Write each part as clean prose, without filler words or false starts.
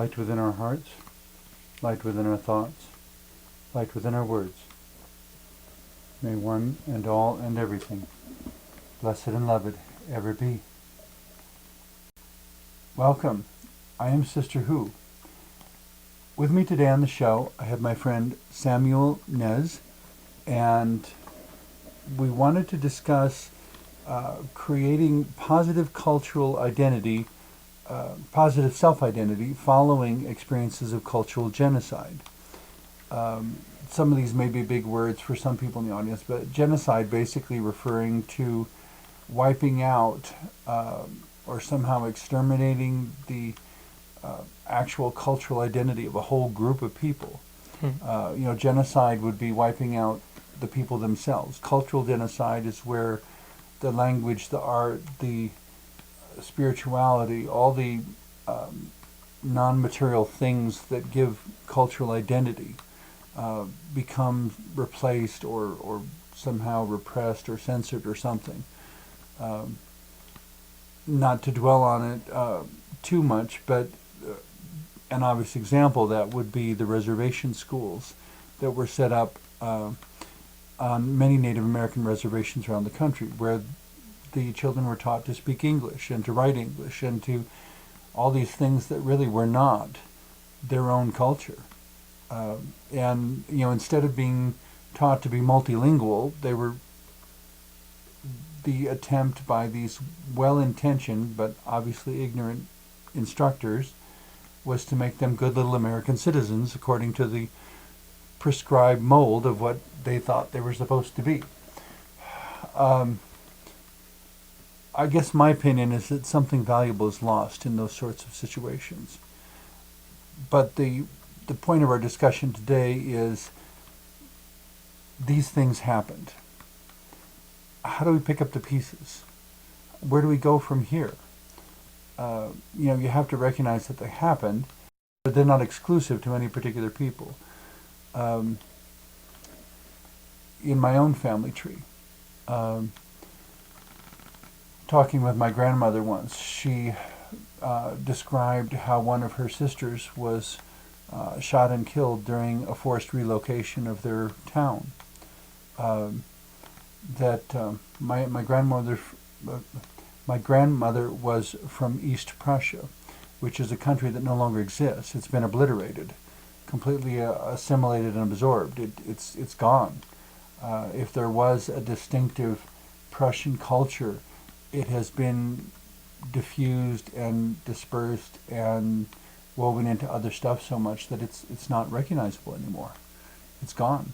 light within our hearts, light within our thoughts, light within our words. May one and all and everything, blessed and loved, ever be. Welcome. I am Sister Who. With me today on the show, I have my friend Samuel Nez, and we wanted to discuss creating positive cultural identity, positive self-identity following experiences of cultural genocide. Some of these may be big words for some people in the audience, but genocide basically referring to wiping out or somehow exterminating the actual cultural identity of a whole group of people. Genocide would be wiping out the people themselves. Cultural genocide is where the language, the art, the spirituality, all the non-material things that give cultural identity become replaced or somehow repressed or censored or something. Not to dwell on it too much, but an obvious example that would be the reservation schools that were set up on many Native American reservations around the country, where the children were taught to speak English and to write English and to all these things that really were not their own culture. And instead of being taught to be multilingual, they were the attempt by these well-intentioned but obviously ignorant instructors was to make them good little American citizens according to the prescribed mold of what they thought they were supposed to be. I guess my opinion is that something valuable is lost in those sorts of situations. But the point of our discussion today is these things happened. How do we pick up the pieces? Where do we go from here? You have to recognize that they happened, but they're not exclusive to any particular people. In my own family tree, talking with my grandmother once, she described how one of her sisters was shot and killed during a forced relocation of their town. My grandmother was from East Prussia, which is a country that no longer exists. It's been obliterated, completely assimilated and absorbed. It's gone. If there was a distinctive Prussian culture, it has been diffused and dispersed and woven into other stuff so much that it's not recognizable anymore. It's gone.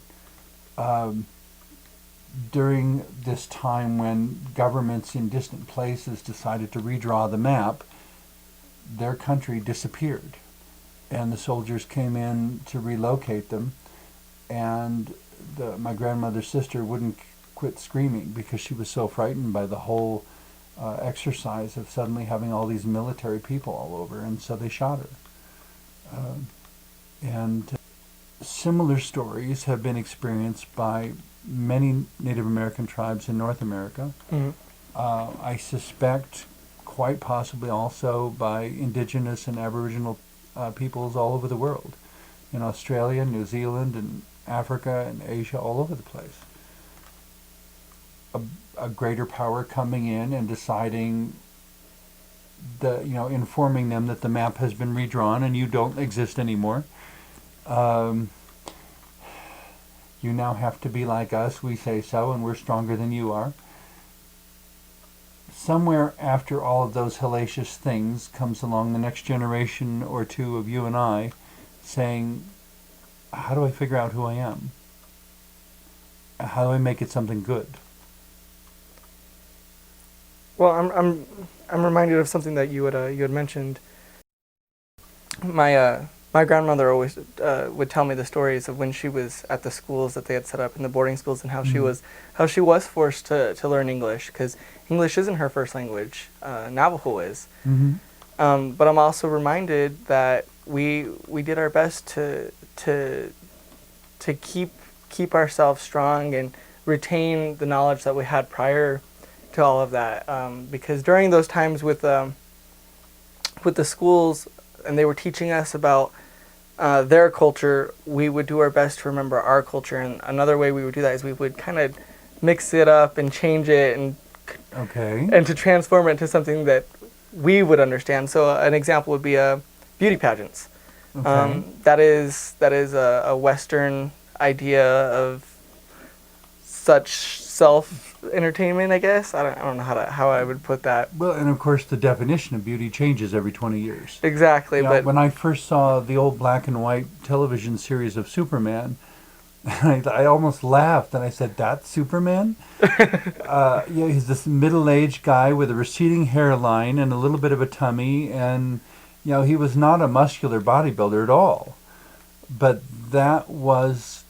During this time when governments in distant places decided to redraw the map, their country disappeared, and the soldiers came in to relocate them, and my grandmother's sister wouldn't quit screaming because she was so frightened by the whole exercise of suddenly having all these military people all over, and so they shot her. And similar stories have been experienced by many Native American tribes in North America. Mm-hmm. I suspect quite possibly also by indigenous and aboriginal peoples all over the world, in Australia, New Zealand, and Africa, and Asia, all over the place. A greater power coming in and deciding informing them that the map has been redrawn and you don't exist anymore. You now have to be like us, we say so, and we're stronger than you are. Somewhere after all of those hellacious things comes along the next generation or two of you and I saying, how do I figure out who I am? How do I make it something good? Well, I'm reminded of something that you had mentioned. My grandmother always would tell me the stories of when she was at the schools that they had set up in the boarding schools, and how she was forced to learn English, because English isn't her first language. Navajo is. Mm-hmm. But I'm also reminded that we did our best to keep ourselves strong and retain the knowledge that we had prior to all of that, because during those times with the schools, and they were teaching us about their culture, we would do our best to remember our culture. And another way we would do that is we would kind of mix it up and change it Okay. and to transform it into something that we would understand. So an example would be beauty pageants. Okay. That is a Western idea of such self-entertainment, I guess. I don't know how I would put that. Well, and of course, the definition of beauty changes every 20 years. Exactly, You know, but when I first saw the old black and white television series of Superman, I almost laughed and I said, "That's Superman?" Yeah, he's this middle-aged guy with a receding hairline and a little bit of a tummy, and he was not a muscular bodybuilder at all. But that was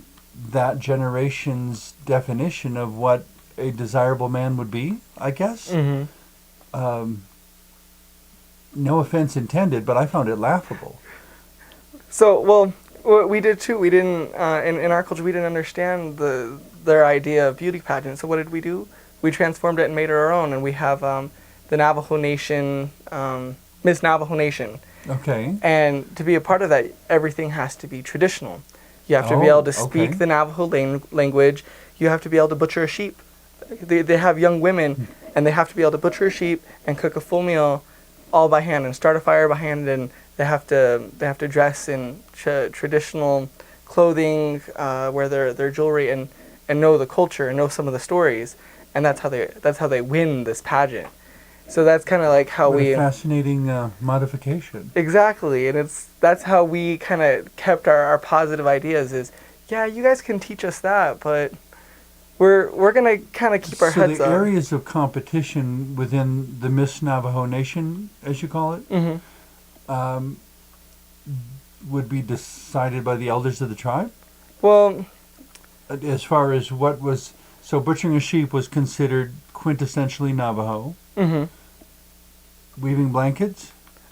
that generation's definition of what a desirable man would be, I guess. Um, no offense intended, but I found it laughable. so well, what we did too. We didn't in our culture we didn't understand their idea of beauty pageant. So what did we do? We transformed it and made it our own. And we have the Navajo Nation, Miss Navajo Nation. Okay. And to be a part of that, everything has to be traditional. You have to be able to speak the Navajo language. You have to be able to butcher a sheep. They have young women, and they have to be able to butcher a sheep and cook a full meal, all by hand, and start a fire by hand. And they have to dress in traditional clothing, wear their jewelry, and know the culture and know some of the stories. And that's how they win this pageant. So that's kind of like how What we a fascinating modification. exactly, and that's how we kind of kept our positive ideas. Is yeah, you guys can teach us that, but we're gonna kind of keep our So heads the up. areas of competition within the Miss Navajo Nation, as you call it, would be decided by the elders of the tribe? Well, As far as what was... So butchering a sheep was considered quintessentially Navajo. Weaving blankets?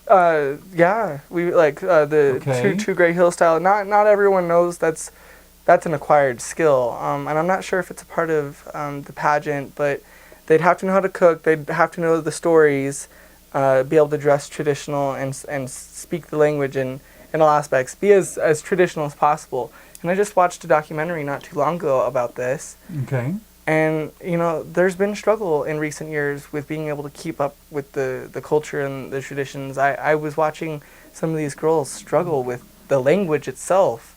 yeah, we like the Okay. two Great Hill style. Not everyone knows that's an acquired skill, and I'm not sure if it's a part of the pageant, but they'd have to know how to cook. They'd have to know the stories, be able to dress traditional and speak the language in all aspects, be as traditional as possible. And I just watched a documentary not too long ago about this. Okay. And, there's been struggle in recent years with being able to keep up with the culture and the traditions. I was watching some of these girls struggle with the language itself.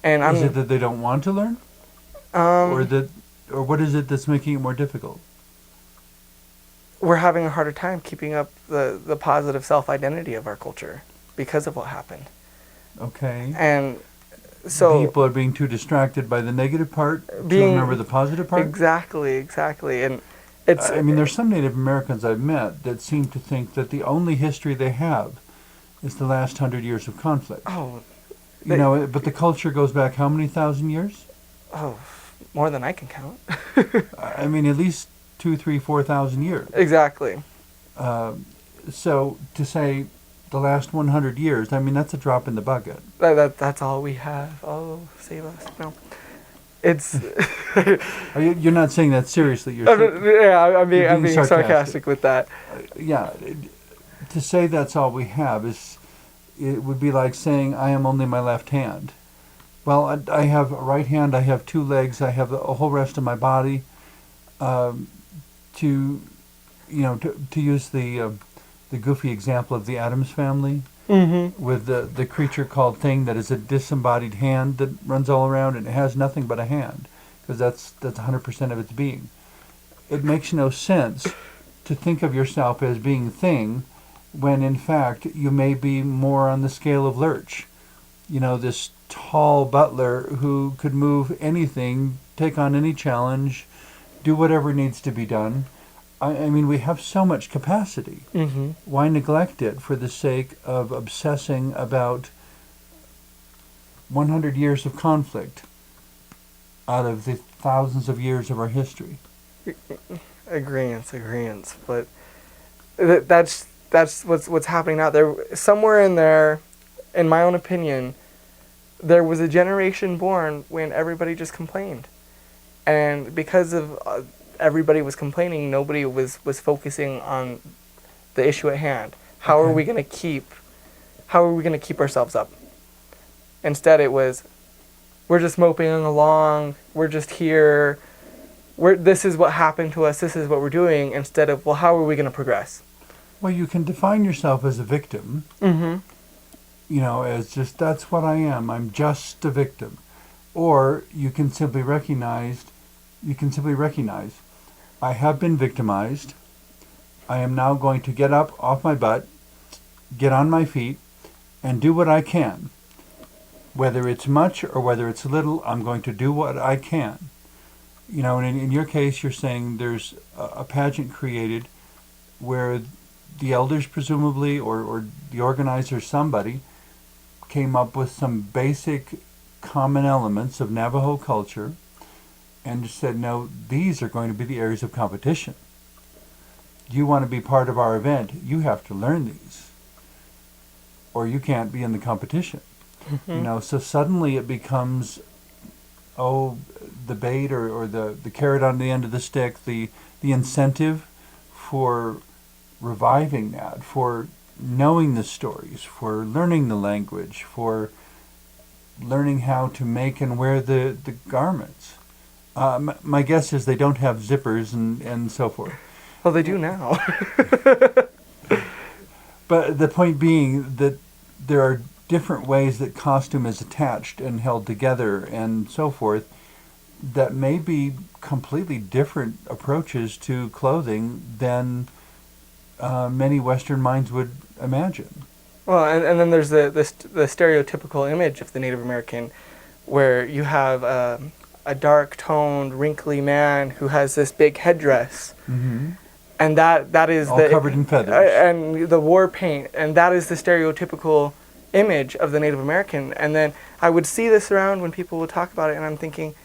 And Is it that they don't want to learn? Or what is it that's making it more difficult? we're having a harder time keeping up the positive self-identity of our culture because of what happened. Okay. And so people are being too distracted by the negative part to being- remember the positive part? Exactly. And it's... I mean, there's some Native Americans I've met that seem to think that the only history they have is the last 100 years of conflict. Oh, But the culture goes back how many thousand years? more than I can count. I mean, at least 2, 3, 4,000 years. Exactly. So to say the last 100 years, I mean, that's a drop in the bucket. That's all we have. Oh, save us. No. It's... You're not saying that seriously. I'm being being sarcastic with that. Yeah. To say that's all we have it would be like saying I am only my left hand. Well, I have a right hand, I have 2 legs, I have a whole rest of my body. To use the goofy example of the Addams Family, with the creature called Thing that is a disembodied hand that runs all around and it has nothing but a hand, because that's 100% of its being. It makes no sense to think of yourself as being Thing when in fact you may be more on the scale of Lurch. This tall butler who could move anything, take on any challenge, do whatever needs to be done. I mean, we have so much capacity. Why neglect it for the sake of obsessing about 100 years of conflict out of the thousands of years of our history? Agreeance. But that's what's happening now. There, somewhere in there, in my own opinion, there was a generation born when everybody just complained, and because of everybody was complaining, nobody was focusing on the issue at hand. How are we going to keep how are we going to keep ourselves up? Instead, it was, we're just moping along, we're just here, this is what happened to us, this is what we're doing, instead of, well, how are we going to progress? Well, you can define yourself as a victim, Mm-hmm. as just, that's what I am, I'm just a victim. Or you can simply recognize, I have been victimized, I am now going to get up off my butt, get on my feet, and do what I can. Whether it's much or whether it's little, I'm going to do what I can. And in your case, you're saying there's a pageant created where the elders presumably, or the organizer, somebody, came up with some basic common elements of Navajo culture and said, no, these are going to be the areas of competition. You want to be part of our event, you have to learn these, or you can't be in the competition. Mm-hmm. So suddenly it becomes, the bait or the carrot on the end of the stick, the incentive for reviving that, for knowing the stories, for learning the language, for learning how to make and wear the garments. My guess is they don't have zippers and so forth. Well, they do now. But the point being that there are different ways that costume is attached and held together and so forth that may be completely different approaches to clothing than many Western minds would imagine. Well, and then there's the stereotypical image of the Native American, where you have a dark-toned, wrinkly man who has this big headdress, Mm-hmm. and that is All covered in feathers. And the war paint, and that is the stereotypical image of the Native American. And then I would see this around when people would talk about it, and I'm thinking,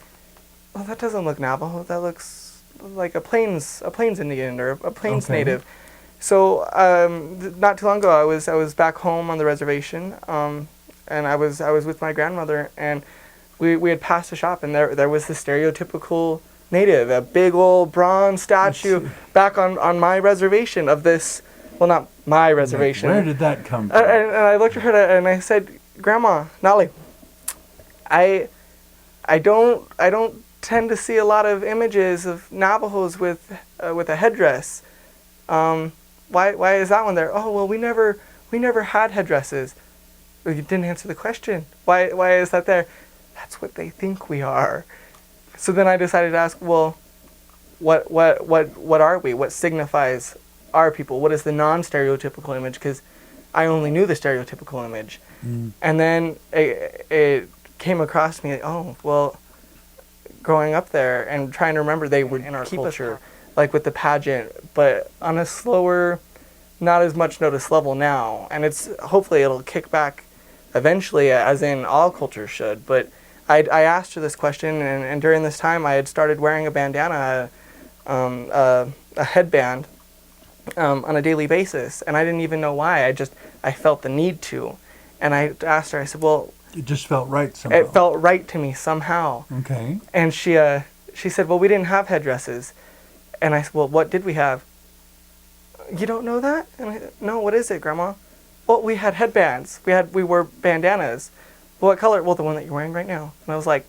well, that doesn't look Navajo. That looks like a Plains Indian or a Plains Native. So not too long ago, I was back home on the reservation, and I was with my grandmother, and we had passed a shop, and there was the stereotypical Native, a big old bronze statue back on my reservation of this. Well, not my reservation. Where did that come from? And I looked at her and I said, Grandma, Nali, I don't tend to see a lot of images of Navajos with a headdress. Why is that one there? Oh, well, we never had headdresses. Well, you didn't answer the question. Why is that there? That's what they think we are. So then I decided to ask, well, what are we? What signifies our people? What is the non-stereotypical image? Because I only knew the stereotypical image. Mm. And then it came across me, growing up there and trying to remember they were in our culture, like with the pageant, but on a slower, not as much noticed level now. And hopefully it'll kick back eventually, as in all cultures should. But I asked her this question, and during this time I had started wearing a bandana, a headband, on a daily basis, and I didn't even know why. I felt the need to, and I asked her. I said, "Well, it just felt right somehow." It felt right to me somehow. Okay. And she said, "Well, we didn't have headdresses," and I said, "Well, what did we have?" You don't know that? And I said, "No, what is it, Grandma?" Well, we had headbands. We wore bandanas. Well, what color? Well, the one that you're wearing right now. And I was like,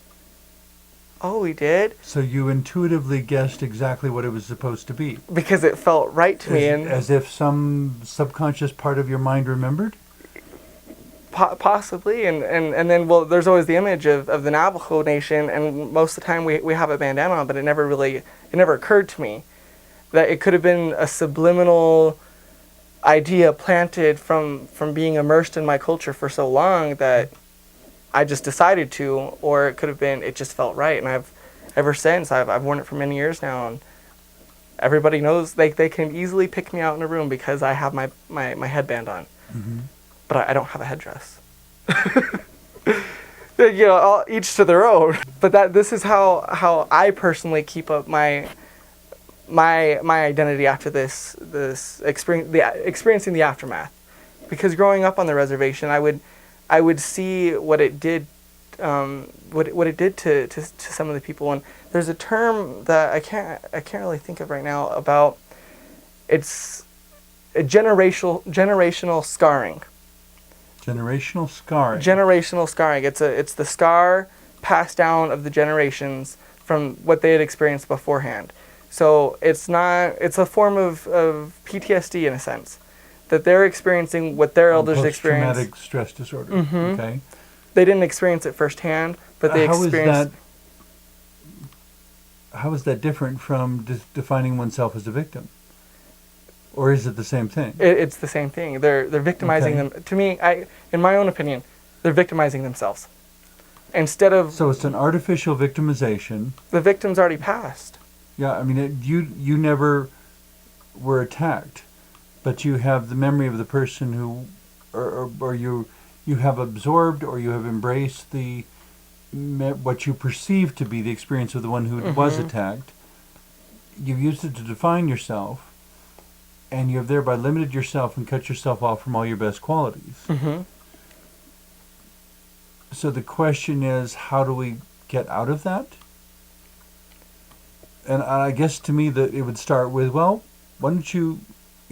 oh, we did? So you intuitively guessed exactly what it was supposed to be. Because it felt right to me. As if some subconscious part of your mind remembered? Possibly. And then, well, there's always the image of the Navajo Nation, and most of the time we have a bandana on, but it never occurred to me that it could have been a subliminal idea planted from being immersed in my culture for so long that I just decided to, or it could have been, it just felt right. And ever since, I've worn it for many years now, and everybody knows they can easily pick me out in a room because I have my headband on. Mm-hmm. But I don't have a headdress. Each to their own. But this is how I personally keep up my identity after this experience, experiencing the aftermath. Because growing up on the reservation, I would see what it did, what it did to some of the people. And there's a term that I can't really think of right now about. It's a generational scarring. Generational scarring. Generational scarring. It's the scar passed down of the generations from what they had experienced beforehand. So it's a form of PTSD in a sense, that they're experiencing what their elders experienced. Post-traumatic stress disorder. Mm-hmm. Okay. They didn't experience it firsthand, but they experienced. How is that different from defining oneself as a victim? Or is it the same thing? It's the same thing. They're victimizing them. To me, in my own opinion, they're victimizing themselves. Instead of. So it's an artificial victimization. The victim's already passed. Yeah, I mean, you never were attacked, but you have the memory of the person who, or you have absorbed or you have embraced what you perceive to be the experience of the one who was attacked. You've used it to define yourself, and you have thereby limited yourself and cut yourself off from all your best qualities. Mm-hmm. So the question is, how do we get out of that? And I guess to me that it would start with, well, why don't you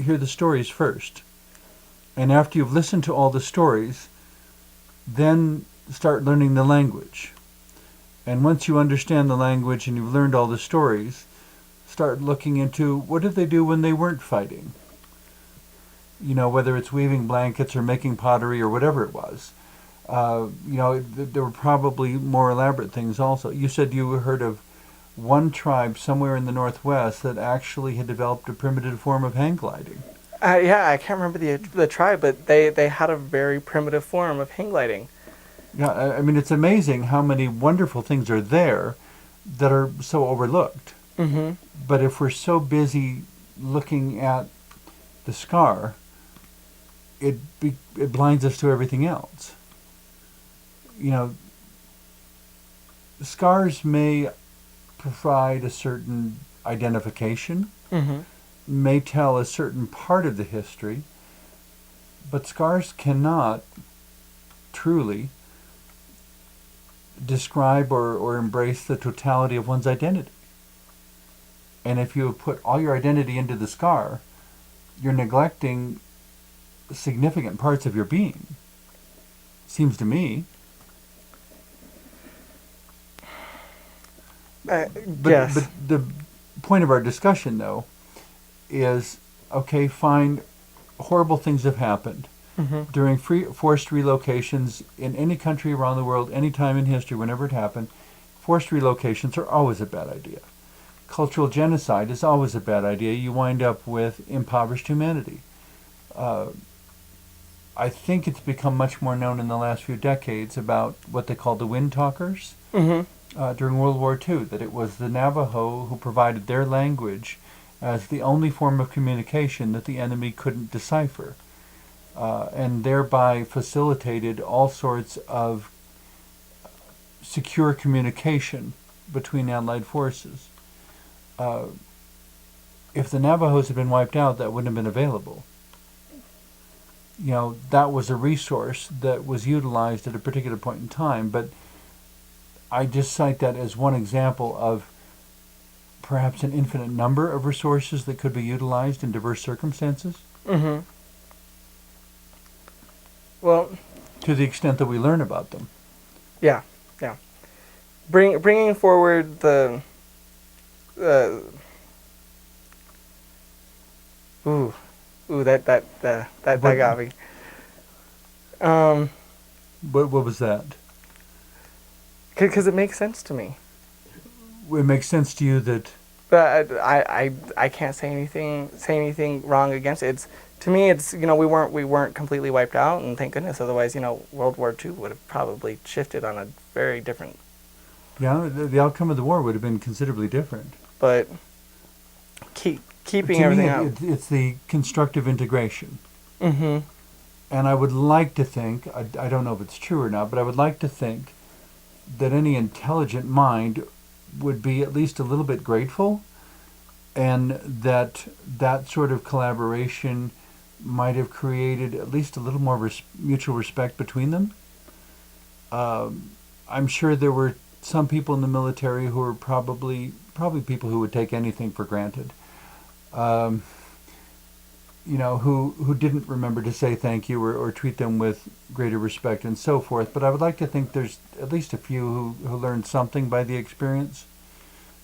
hear the stories first? And after you've listened to all the stories, then start learning the language. And once you understand the language and you've learned all the stories, start looking into what did they do when they weren't fighting? You know, whether it's weaving blankets or making pottery or whatever it was. There were probably more elaborate things also. You said you heard of one tribe somewhere in the Northwest that actually had developed a primitive form of hang gliding. Yeah, I can't remember the tribe, but they had a very primitive form of hang gliding. Yeah, I mean, it's amazing how many wonderful things are there that are so overlooked. Mm-hmm. But if we're so busy looking at the scar, it blinds us to everything else. You know, scars may provide a certain identification, may tell a certain part of the history, but scars cannot truly describe or embrace the totality of one's identity. And if you put all your identity into the scar, you're neglecting significant parts of your being. Seems to me. Yes. But the point of our discussion, though, is, okay, fine, horrible things have happened. During forced relocations in any country around the world, any time in history, whenever it happened, forced relocations are always a bad idea. Cultural genocide is always a bad idea. You wind up with impoverished humanity. I think it's become much more known in the last few decades about what they call the wind talkers during World War II, that it was the Navajo who provided their language as the only form of communication that the enemy couldn't decipher. And thereby facilitated all sorts of secure communication between Allied forces. If the Navajos had been wiped out, that wouldn't have been available. You know, that was a resource that was utilized at a particular point in time, but I just cite that as one example of perhaps an infinite number of resources that could be utilized in diverse circumstances. Well, to the extent that we learn about them. Yeah. Bringing forward the that got me. What was that? Because it makes sense to me. It makes sense to you that. But I can't say anything wrong against it. To me, it's, we weren't completely wiped out, and thank goodness. Otherwise, World War II would have probably shifted on a very different. Yeah, the outcome of the war would have been considerably different. But keeping everything out. It's the constructive integration. And I would like to think, I don't know if it's true or not, but I would like to think that any intelligent mind would be at least a little bit grateful, and that sort of collaboration might have created at least a little more mutual respect between them. I'm sure there were some people in the military who were probably people who would take anything for granted. who didn't remember to say thank you or treat them with greater respect and so forth. But I would like to think there's at least a few who learned something by the experience,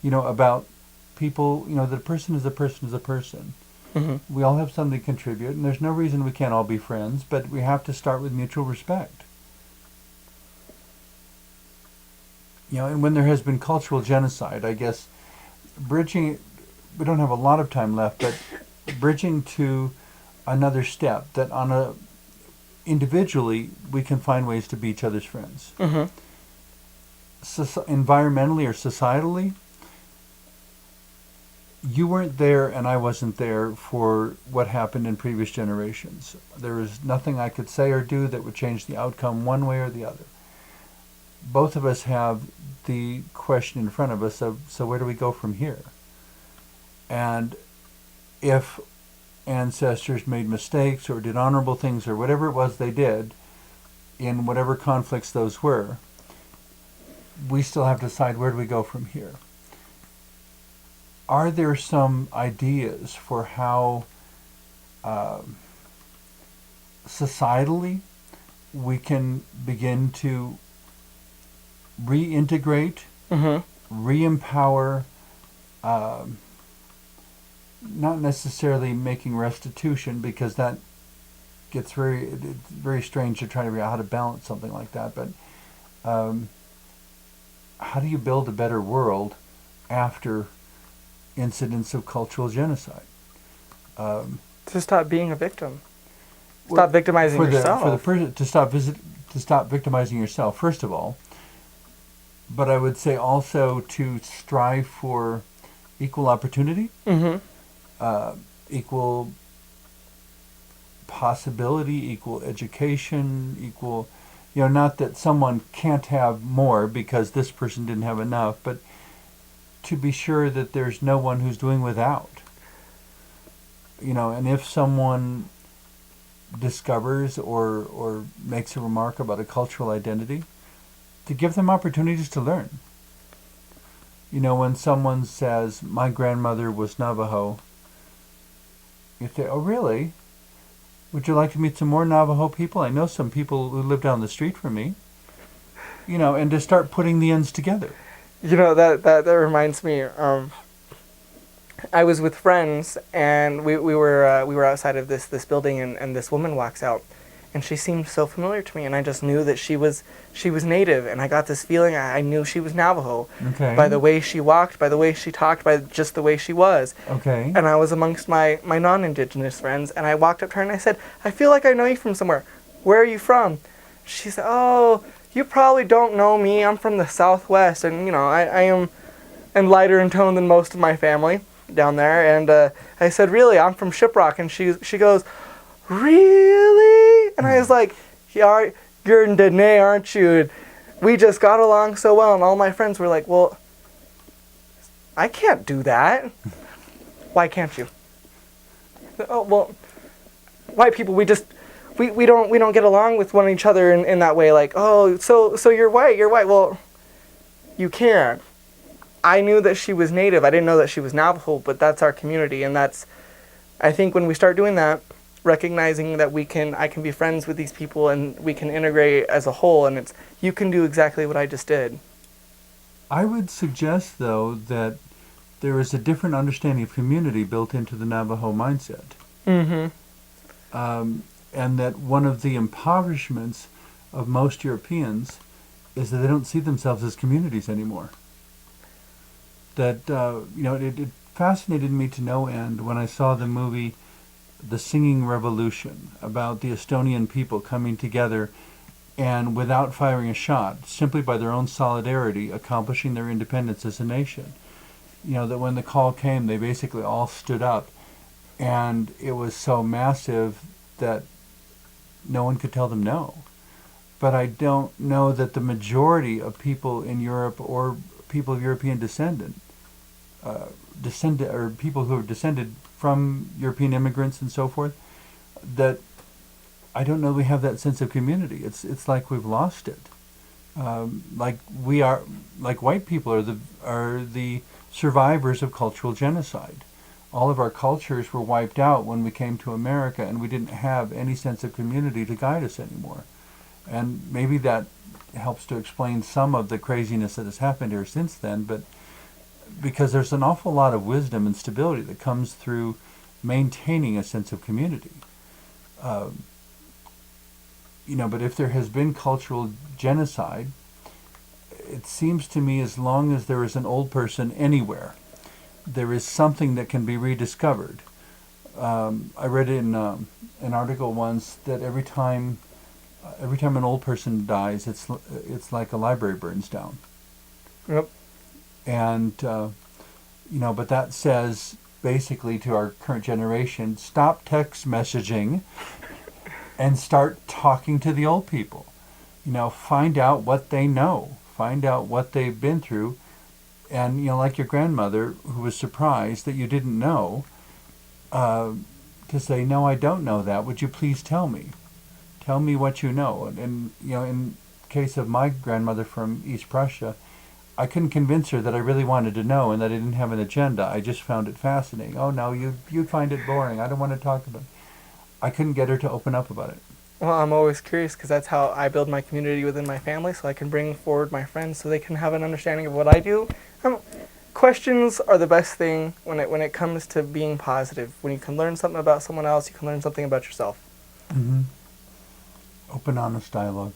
about people, that a person is a person is a person. Hmm. We all have something to contribute, and there's no reason we can't all be friends, but we have to start with mutual respect. And when there has been cultural genocide, I guess, bridging, we don't have a lot of time left, but bridging to another step, that individually, we can find ways to be each other's friends. Hmm. Environmentally or societally, you weren't there and I wasn't there for what happened in previous generations. There was nothing I could say or do that would change the outcome one way or the other. Both of us have the question in front of us of, so where do we go from here? And if ancestors made mistakes or did honorable things or whatever it was they did, in whatever conflicts those were, we still have to decide, where do we go from here? Are there some ideas for how societally we can begin to reintegrate, re-empower, not necessarily making restitution, because that gets very strange to try to figure out how to balance something like that, but how do you build a better world after incidents of cultural genocide? To stop being a victim. Stop victimizing yourself. For the person to stop victimizing yourself, first of all. But I would say also to strive for equal opportunity, equal possibility, equal education, equal, not that someone can't have more because this person didn't have enough, but to be sure that there's no one who's doing without. And if someone discovers or makes a remark about a cultural identity, to give them opportunities to learn. When someone says, my grandmother was Navajo, you say, oh really? Would you like to meet some more Navajo people? I know some people who live down the street from me. And to start putting the ends together. That reminds me. I was with friends, and we were outside of this building, and this woman walks out, and she seemed so familiar to me, and I just knew that she was Native, and I got this feeling I knew she was Navajo. Okay. By the way she walked, by the way she talked, by just the way she was. Okay. And I was amongst my non-Indigenous friends, and I walked up to her and I said, I feel like I know you from somewhere. Where are you from? She said, oh, you probably don't know me. I'm from the Southwest, and I am lighter in tone than most of my family down there. And I said, really? I'm from Shiprock. And she goes, really? And I was like, yeah, you're in Dene, aren't you? And we just got along so well, and all my friends were like, well, I can't do that. Why can't you? Oh, well, white people, we don't get along with one each other in that way. Like, oh, so you're white. Well, you can't. I knew that she was Native. I didn't know that she was Navajo, but that's our community, and I think when we start doing that, recognizing that I can be friends with these people and we can integrate as a whole, and you can do exactly what I just did. I would suggest, though, that there is a different understanding of community built into the Navajo mindset. And that one of the impoverishments of most Europeans is that they don't see themselves as communities anymore. That, it fascinated me to no end when I saw the movie The Singing Revolution, about the Estonian people coming together and without firing a shot, simply by their own solidarity, accomplishing their independence as a nation. That when the call came, they basically all stood up, and it was so massive that no one could tell them no. But I don't know that the majority of people in Europe, or people of European descent, or people who have descended from European immigrants and so forth, that I don't know we have that sense of community. It's like we've lost it. Like white people are the survivors of cultural genocide. all of our cultures were wiped out when we came to America, and we didn't have any sense of community to guide us anymore. And maybe that helps to explain some of the craziness that has happened here since then, but because there's an awful lot of wisdom and stability that comes through maintaining a sense of community. But if there has been cultural genocide, it seems to me as long as there is an old person anywhere, there is something that can be rediscovered. I read in an article once that every time an old person dies, it's like a library burns down. Yep. And but that says basically to our current generation, stop text messaging and start talking to the old people. Find out what they know, find out what they've been through, and like your grandmother who was surprised that you didn't know, to say, no, I don't know that. Would you please tell me? Tell me what you know. And in case of my grandmother from East Prussia, I couldn't convince her that I really wanted to know and that I didn't have an agenda. I just found it fascinating. Oh no, you'd find it boring. I don't want to talk about it. I couldn't get her to open up about it. Well, I'm always curious because that's how I build my community within my family, so I can bring forward my friends so they can have an understanding of what I do. Questions are the best thing when it comes to being positive. When you can learn something about someone else, you can learn something about yourself. Mm-hmm. Open, honest dialogue.